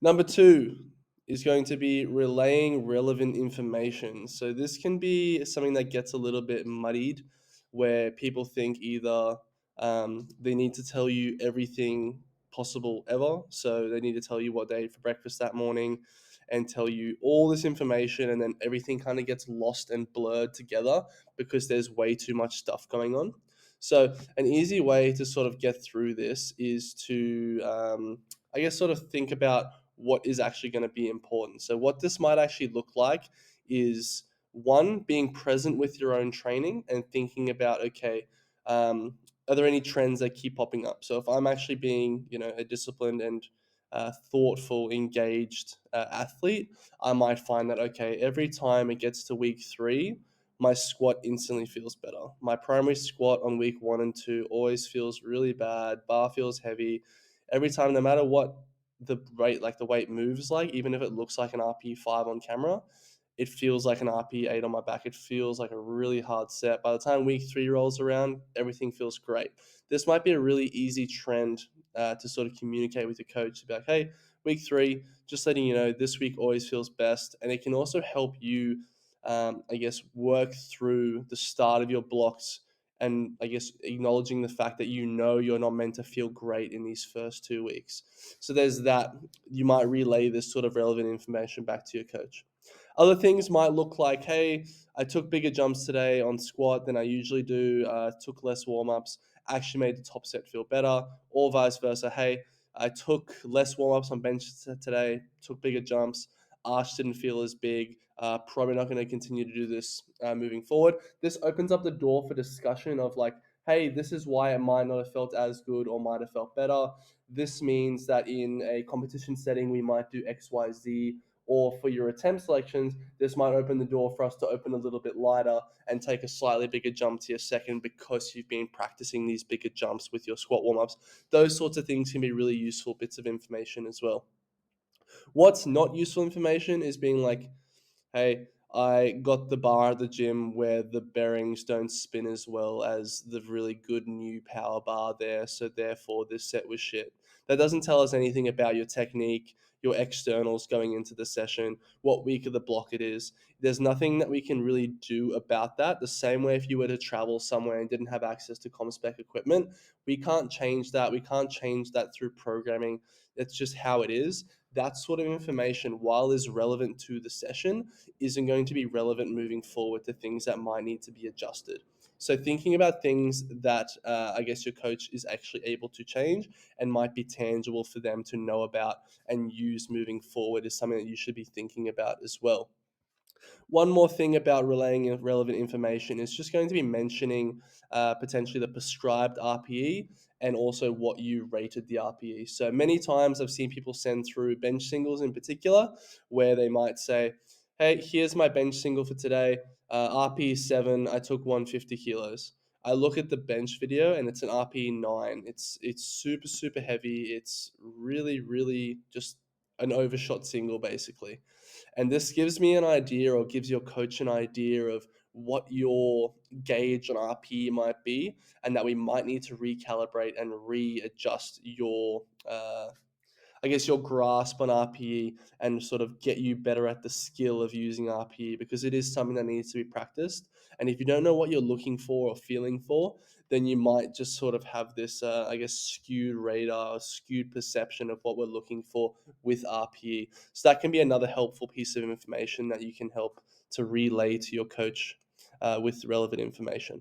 Number two is going to be relaying relevant information. So this can be something that gets a little bit muddied, where people think either they need to tell you everything possible ever. So they need to tell you what they ate for breakfast that morning and tell you all this information, and then everything kind of gets lost and blurred together because there's way too much stuff going on. So an easy way to sort of get through this is to I guess sort of think about what is actually going to be important. So what this might actually look like is one, being present with your own training and thinking about, okay, are there any trends that keep popping up? So if I'm actually being, a disciplined and thoughtful, engaged athlete, I might find that, okay, every time it gets to week three, my squat instantly feels better. My primary squat on week one and two always feels really bad. Bar feels heavy. Every time, no matter what the weight moves like, even if it looks like an RP5 on camera, it feels like an RP8 on my back. It feels like a really hard set. By the time week three rolls around, everything feels great. This might be a really easy trend to sort of communicate with your coach to be like, hey, week three, just letting you know, this week always feels best. And it can also help you, I guess, work through the start of your blocks and I guess acknowledging the fact that you're not meant to feel great in these first 2 weeks. So there's that. You might relay this sort of relevant information back to your coach. Other things might look like, hey, I took bigger jumps today on squat than I usually do, took less warm ups, actually made the top set feel better, or vice versa. Hey, I took less warm ups on bench today, took bigger jumps, arch didn't feel as big. Probably not going to continue to do this moving forward. This opens up the door for discussion of like, hey, this is why it might not have felt as good or might have felt better. This means that in a competition setting, we might do X, Y, Z. Or for your attempt selections, this might open the door for us to open a little bit lighter and take a slightly bigger jump to your second because you've been practicing these bigger jumps with your squat warm ups. Those sorts of things can be really useful bits of information as well. What's not useful information is being like, hey, I got the bar at the gym where the bearings don't spin as well as the really good new power bar there, so therefore this set was shit. That doesn't tell us anything about your technique, your externals going into the session, what week of the block it is. There's nothing that we can really do about that. The same way if you were to travel somewhere and didn't have access to ComSpec equipment, we can't change that. We can't change that through programming. It's just how it is. That sort of information, while is relevant to the session, isn't going to be relevant moving forward to things that might need to be adjusted. So thinking about things that I guess your coach is actually able to change and might be tangible for them to know about and use moving forward is something that you should be thinking about as well. One more thing about relaying relevant information is just going to be mentioning potentially the prescribed RPE and also what you rated the RPE. So many times I've seen people send through bench singles in particular, where they might say, hey, here's my bench single for today. RPE 7, I took 150 kilos. I look at the bench video and it's an RPE 9. It's super, super heavy. It's really, really just an overshot single, basically. And this gives me an idea or gives your coach an idea of what your gauge on RP might be, and that we might need to recalibrate and readjust your I guess your grasp on RPE and sort of get you better at the skill of using RPE, because it is something that needs to be practiced. And if you don't know what you're looking for or feeling for, then you might just sort of have this, I guess, skewed radar, skewed perception of what we're looking for with RPE. So that can be another helpful piece of information that you can help to relay to your coach with relevant information.